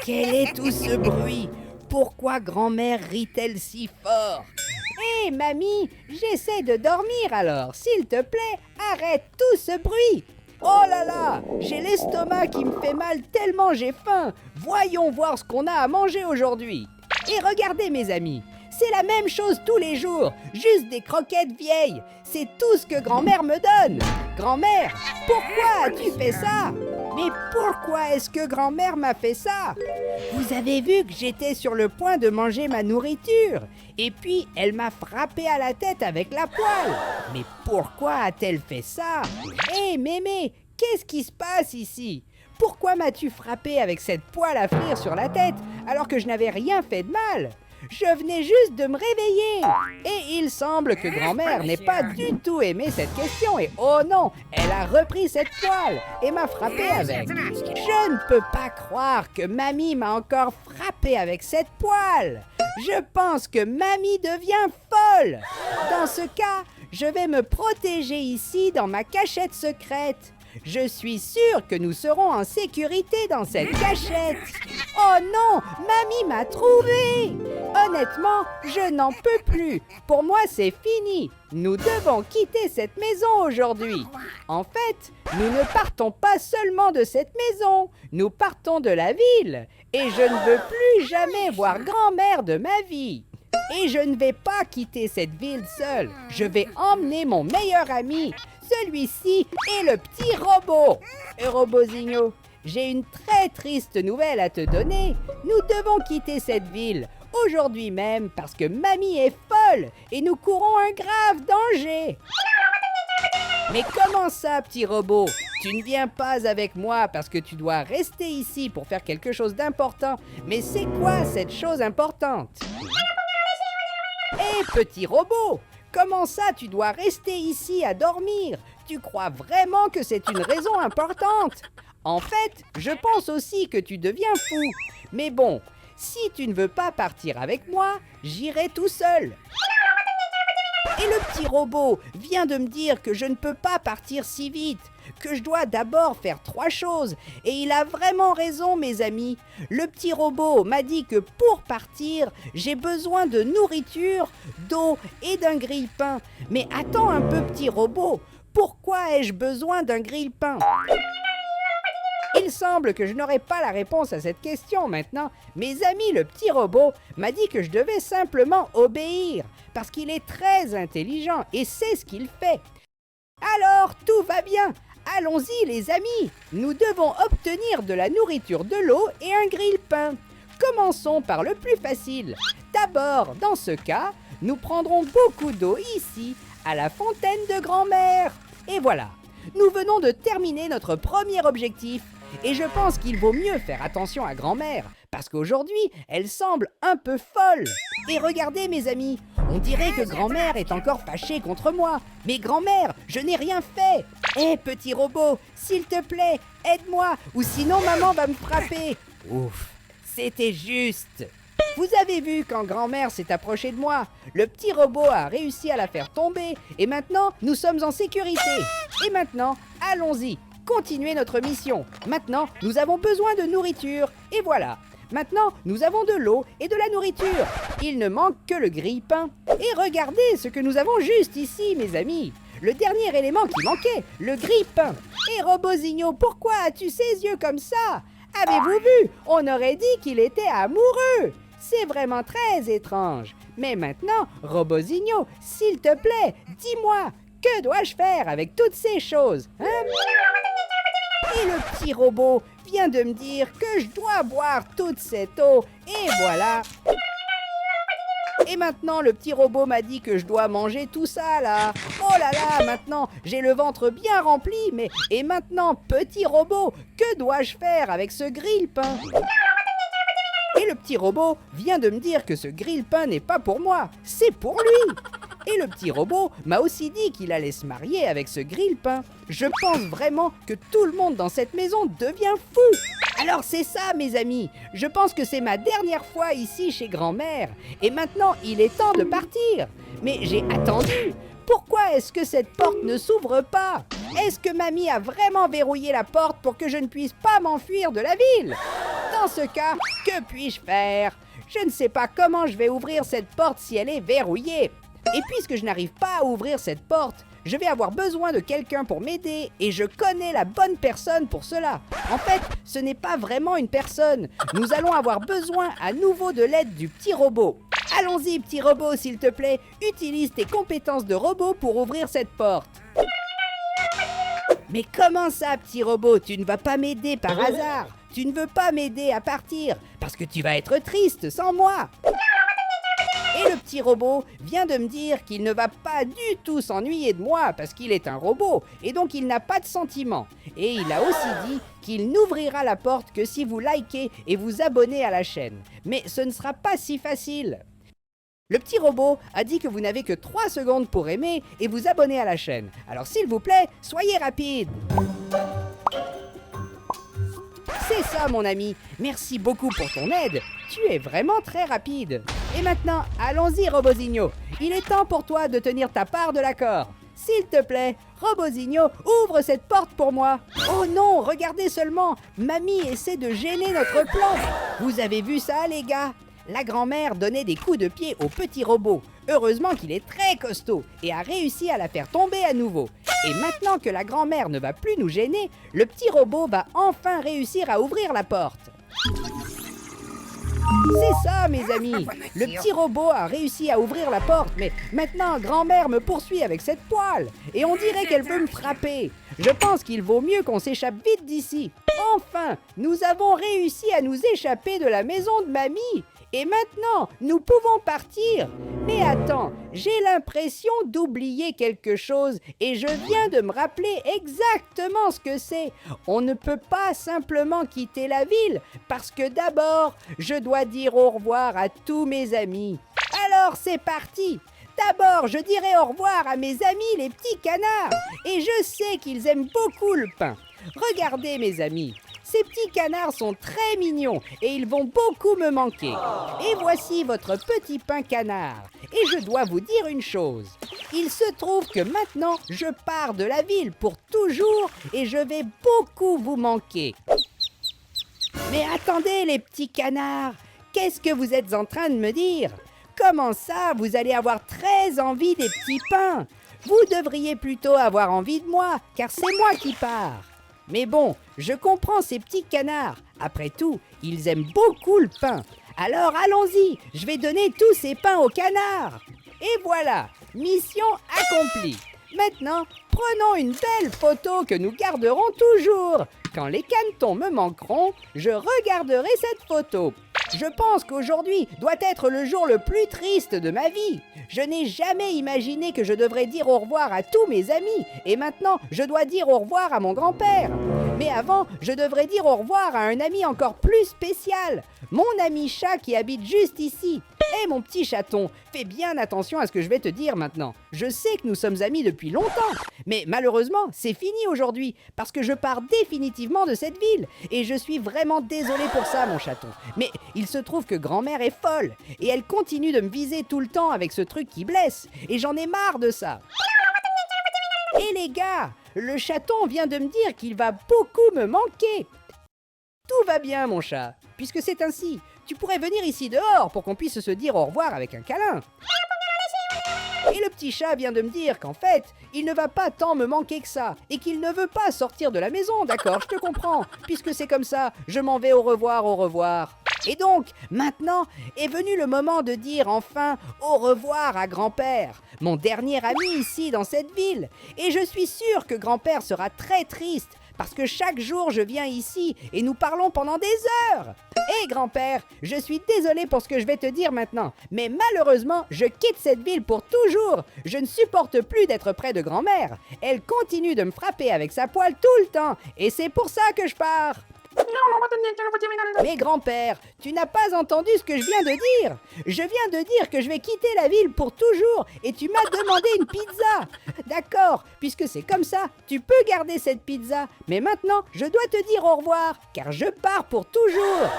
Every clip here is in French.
Quel est tout ce bruit? Pourquoi grand-mère rit-elle si fort? Hé, mamie, j'essaie de dormir alors. S'il te plaît, arrête tout ce bruit. Oh là là, j'ai l'estomac qui me fait mal tellement j'ai faim. Voyons voir ce qu'on a à manger aujourd'hui. Et regardez mes amis, c'est la même chose tous les jours, juste des croquettes vieilles. C'est tout ce que grand-mère me donne. Grand-mère, pourquoi as-tu fait ça? Mais pourquoi est-ce que grand-mère m'a fait ça? Vous avez vu que j'étais sur le point de manger ma nourriture. Et puis, elle m'a frappé à la tête avec la poêle. Mais pourquoi a-t-elle fait ça? Hé, mémé, qu'est-ce qui se passe ici? Pourquoi m'as-tu frappé avec cette poêle à frire sur la tête alors que je n'avais rien fait de mal? Je venais juste de me réveiller. Et il semble que grand-mère n'ait pas du tout aimé cette question. Et oh non, elle a repris cette poêle et m'a frappé avec. Je ne peux pas croire que mamie m'a encore frappé avec cette poêle. Je pense que mamie devient folle. Dans ce cas, je vais me protéger ici dans ma cachette secrète. Je suis sûre que nous serons en sécurité dans cette cachette. Oh non, mamie m'a trouvé. Honnêtement, je n'en peux plus. Pour moi, c'est fini. Nous devons quitter cette maison aujourd'hui. En fait, nous ne partons pas seulement de cette maison. Nous partons de la ville. Et je ne veux plus jamais voir grand-mère de ma vie. Et je ne vais pas quitter cette ville seule. Je vais emmener mon meilleur ami. Celui-ci est le petit robot. Robozinho, j'ai une très triste nouvelle à te donner. Nous devons quitter cette ville aujourd'hui même parce que mamie est folle et nous courons un grave danger. Mais comment ça, petit robot? Tu ne viens pas avec moi parce que tu dois rester ici pour faire quelque chose d'important. Mais c'est quoi cette chose importante? Hé, petit robot! Comment ça, tu dois rester ici à dormir? Tu crois vraiment que c'est une raison importante? En fait, je pense aussi que tu deviens fou. Mais bon, si tu ne veux pas partir avec moi, j'irai tout seul. Et le petit robot vient de me dire que je ne peux pas partir si vite, que je dois d'abord faire 3 choses. Et il a vraiment raison, mes amis. Le petit robot m'a dit que pour partir, j'ai besoin de nourriture, d'eau et d'un grille-pain. Mais attends un peu, petit robot, pourquoi ai-je besoin d'un grille-pain? Il semble que je n'aurai pas la réponse à cette question maintenant. Mes amis, le petit robot m'a dit que je devais simplement obéir, parce qu'il est très intelligent et sait ce qu'il fait. Alors, tout va bien. Allons-y, les amis. Nous devons obtenir de la nourriture, de l'eau et un grille-pain. Commençons par le plus facile. D'abord, dans ce cas, nous prendrons beaucoup d'eau ici, à la fontaine de grand-mère. Et voilà, nous venons de terminer notre premier objectif. Et je pense qu'il vaut mieux faire attention à grand-mère, parce qu'aujourd'hui, elle semble un peu folle. Et regardez, mes amis, on dirait que grand-mère est encore fâchée contre moi. Mais grand-mère, je n'ai rien fait. Hé, petit robot, s'il te plaît, aide-moi, ou sinon maman va me frapper. Ouf, c'était juste. Vous avez vu quand grand-mère s'est approchée de moi, le petit robot a réussi à la faire tomber, et maintenant, nous sommes en sécurité. Et maintenant, allons-y. Continuer notre mission. Maintenant, nous avons besoin de nourriture. Et voilà. Maintenant, nous avons de l'eau et de la nourriture. Il ne manque que le grille-pain. Et regardez ce que nous avons juste ici, mes amis. Le dernier élément qui manquait, le grille-pain. Et Robozinho, pourquoi as-tu ses yeux comme ça? Avez-vous vu? On aurait dit qu'il était amoureux. C'est vraiment très étrange. Mais maintenant, Robozinho, s'il te plaît, dis-moi, que dois-je faire avec toutes ces choses, hein? Et le petit robot vient de me dire que je dois boire toute cette eau. Et voilà. Et maintenant, le petit robot m'a dit que je dois manger tout ça, là. Oh là là, maintenant, j'ai le ventre bien rempli. Mais et maintenant, petit robot, que dois-je faire avec ce grille-pain? Et le petit robot vient de me dire que ce grille-pain n'est pas pour moi, c'est pour lui. Et le petit robot m'a aussi dit qu'il allait se marier avec ce grille-pain. Je pense vraiment que tout le monde dans cette maison devient fou. Alors c'est ça, mes amis. Je pense que c'est ma dernière fois ici chez grand-mère. Et maintenant, il est temps de partir. Mais j'ai attendu. Pourquoi est-ce que cette porte ne s'ouvre pas? Est-ce que mamie a vraiment verrouillé la porte pour que je ne puisse pas m'enfuir de la ville? Dans ce cas, que puis-je faire? Je ne sais pas comment je vais ouvrir cette porte si elle est verrouillée. Et puisque je n'arrive pas à ouvrir cette porte, je vais avoir besoin de quelqu'un pour m'aider et je connais la bonne personne pour cela. En fait, ce n'est pas vraiment une personne. Nous allons avoir besoin à nouveau de l'aide du petit robot. Allons-y, petit robot, s'il te plaît. Utilise tes compétences de robot pour ouvrir cette porte. Mais comment ça, petit robot? Tu ne vas pas m'aider par hasard. Tu ne veux pas m'aider à partir parce que tu vas être triste sans moi. Et le petit robot vient de me dire qu'il ne va pas du tout s'ennuyer de moi parce qu'il est un robot et donc il n'a pas de sentiments. Et il a aussi dit qu'il n'ouvrira la porte que si vous likez et vous abonnez à la chaîne. Mais ce ne sera pas si facile. Le petit robot a dit que vous n'avez que 3 secondes pour aimer et vous abonner à la chaîne. Alors s'il vous plaît, soyez rapide. C'est ça mon ami, merci beaucoup pour ton aide, tu es vraiment très rapide. Et maintenant, allons-y Robozinho, il est temps pour toi de tenir ta part de l'accord. S'il te plaît, Robozinho, ouvre cette porte pour moi. Oh non, regardez seulement, mamie essaie de gêner notre plan. Vous avez vu ça les gars? La grand-mère donnait des coups de pied au petit robot. Heureusement qu'il est très costaud et a réussi à la faire tomber à nouveau. Et maintenant que la grand-mère ne va plus nous gêner, le petit robot va enfin réussir à ouvrir la porte. C'est ça mes amis, le petit robot a réussi à ouvrir la porte, mais maintenant grand-mère me poursuit avec cette poêle et on dirait qu'elle veut me frapper. Je pense qu'il vaut mieux qu'on s'échappe vite d'ici. Enfin, nous avons réussi à nous échapper de la maison de mamie. Et maintenant, nous pouvons partir. Mais attends, j'ai l'impression d'oublier quelque chose et je viens de me rappeler exactement ce que c'est. On ne peut pas simplement quitter la ville parce que d'abord, je dois dire au revoir à tous mes amis. Alors c'est parti. D'abord, je dirai au revoir à mes amis les petits canards. Et je sais qu'ils aiment beaucoup le pain. Regardez mes amis. Ces petits canards sont très mignons et ils vont beaucoup me manquer. Et voici votre petit pain canard. Et je dois vous dire une chose. Il se trouve que maintenant, je pars de la ville pour toujours et je vais beaucoup vous manquer. Mais attendez les petits canards, qu'est-ce que vous êtes en train de me dire? Comment ça, vous allez avoir très envie des petits pains? Vous devriez plutôt avoir envie de moi, car c'est moi qui pars. Mais bon, je comprends ces petits canards. Après tout, ils aiment beaucoup le pain. Alors allons-y, je vais donner tous ces pains aux canards. Et voilà, mission accomplie. Maintenant, prenons une belle photo que nous garderons toujours. Quand les canetons me manqueront, je regarderai cette photo. Je pense qu'aujourd'hui doit être le jour le plus triste de ma vie. Je n'ai jamais imaginé que je devrais dire au revoir à tous mes amis. Et maintenant, je dois dire au revoir à mon grand-père. Mais avant, je devrais dire au revoir à un ami encore plus spécial. Mon ami chat qui habite juste ici. Hé mon petit chaton, fais bien attention à ce que je vais te dire maintenant. Je sais que nous sommes amis depuis longtemps. Mais malheureusement, c'est fini aujourd'hui. Parce que je pars définitivement de cette ville. Et je suis vraiment désolé pour ça, mon chaton. Mais il se trouve que grand-mère est folle. Et elle continue de me viser tout le temps avec ce truc qui blesse. Et j'en ai marre de ça. Et les gars, le chaton vient de me dire qu'il va beaucoup me manquer. Tout va bien, mon chat. Puisque c'est ainsi, tu pourrais venir ici dehors pour qu'on puisse se dire au revoir avec un câlin. Et le petit chat vient de me dire qu'en fait, il ne va pas tant me manquer que ça, et qu'il ne veut pas sortir de la maison, d'accord, je te comprends. Puisque c'est comme ça, je m'en vais au revoir, au revoir. Et donc, maintenant, est venu le moment de dire enfin au revoir à grand-père, mon dernier ami ici dans cette ville. Et je suis sûr que grand-père sera très triste, parce que chaque jour je viens ici et nous parlons pendant des heures. Hé grand-père, je suis désolé pour ce que je vais te dire maintenant, mais malheureusement, je quitte cette ville pour toujours. Je ne supporte plus d'être près de grand-mère. Elle continue de me frapper avec sa poêle tout le temps, et c'est pour ça que je pars. Mais grand-père, tu n'as pas entendu ce que je viens de dire. Je viens de dire que je vais quitter la ville pour toujours et tu m'as demandé une pizza. D'accord, puisque c'est comme ça, tu peux garder cette pizza. Mais maintenant, je dois te dire au revoir, car je pars pour toujours.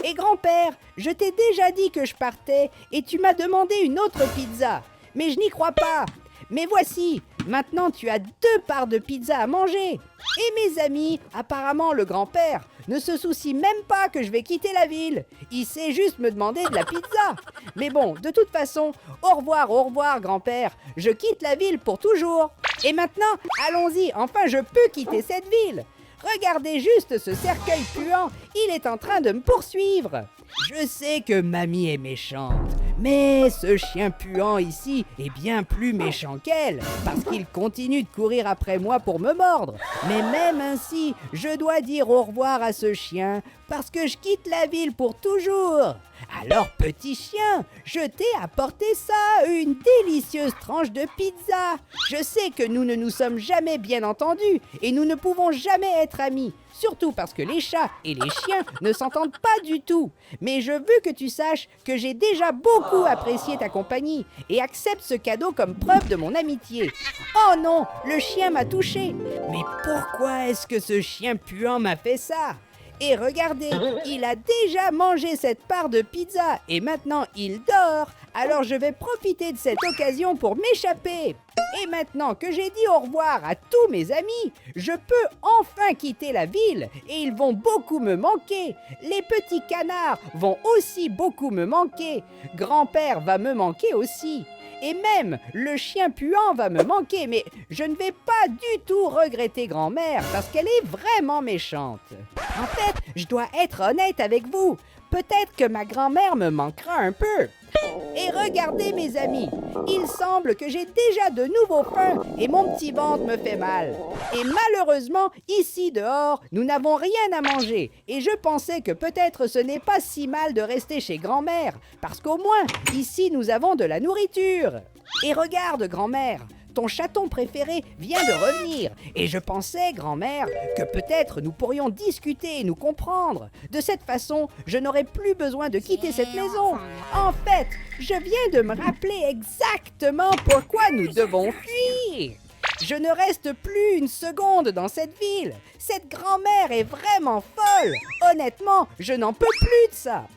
Et grand-père, je t'ai déjà dit que je partais et tu m'as demandé une autre pizza. Mais je n'y crois pas. Mais voici, maintenant tu as 2 parts de pizza à manger. Et mes amis, apparemment le grand-père ne se soucie même pas que je vais quitter la ville. Il sait juste me demander de la pizza. Mais bon, de toute façon, au revoir grand-père. Je quitte la ville pour toujours. Et maintenant, allons-y, enfin je peux quitter cette ville. Regardez juste ce cercueil puant, il est en train de me poursuivre. Je sais que mamie est méchante, mais ce chien puant ici est bien plus méchant qu'elle, parce qu'il continue de courir après moi pour me mordre. Mais même ainsi, je dois dire au revoir à ce chien, parce que je quitte la ville pour toujours. Alors petit chien, je t'ai apporté ça, une délicieuse tranche de pizza. Je sais que nous ne nous sommes jamais bien entendus et nous ne pouvons jamais être amis, surtout parce que les chats et les chiens ne s'entendent pas du tout. Mais je veux que tu saches que j'ai déjà beaucoup apprécié ta compagnie et accepte ce cadeau comme preuve de mon amitié. Oh non, le chien m'a touché. Mais pourquoi est-ce que ce chien puant m'a fait ça ? Et regardez, il a déjà mangé cette part de pizza et maintenant il dort. Alors je vais profiter de cette occasion pour m'échapper. Et maintenant que j'ai dit au revoir à tous mes amis, je peux enfin quitter la ville et ils vont beaucoup me manquer. Les petits canards vont aussi beaucoup me manquer. Grand-père va me manquer aussi. Et même le chien puant va me manquer, mais je ne vais pas du tout regretter grand-mère parce qu'elle est vraiment méchante. En fait, je dois être honnête avec vous. Peut-être que ma grand-mère me manquera un peu. Et regardez mes amis, il semble que j'ai déjà de nouveau faim et mon petit ventre me fait mal. Et malheureusement, ici dehors, nous n'avons rien à manger. Et je pensais que peut-être ce n'est pas si mal de rester chez grand-mère, parce qu'au moins, ici nous avons de la nourriture. Et regarde grand-mère, ton chaton préféré vient de revenir. Et je pensais, grand-mère, que peut-être nous pourrions discuter et nous comprendre. De cette façon, je n'aurais plus besoin de quitter cette maison. En fait, je viens de me rappeler exactement pourquoi nous devons fuir. Je ne reste plus une seconde dans cette ville. Cette grand-mère est vraiment folle. Honnêtement, je n'en peux plus de ça.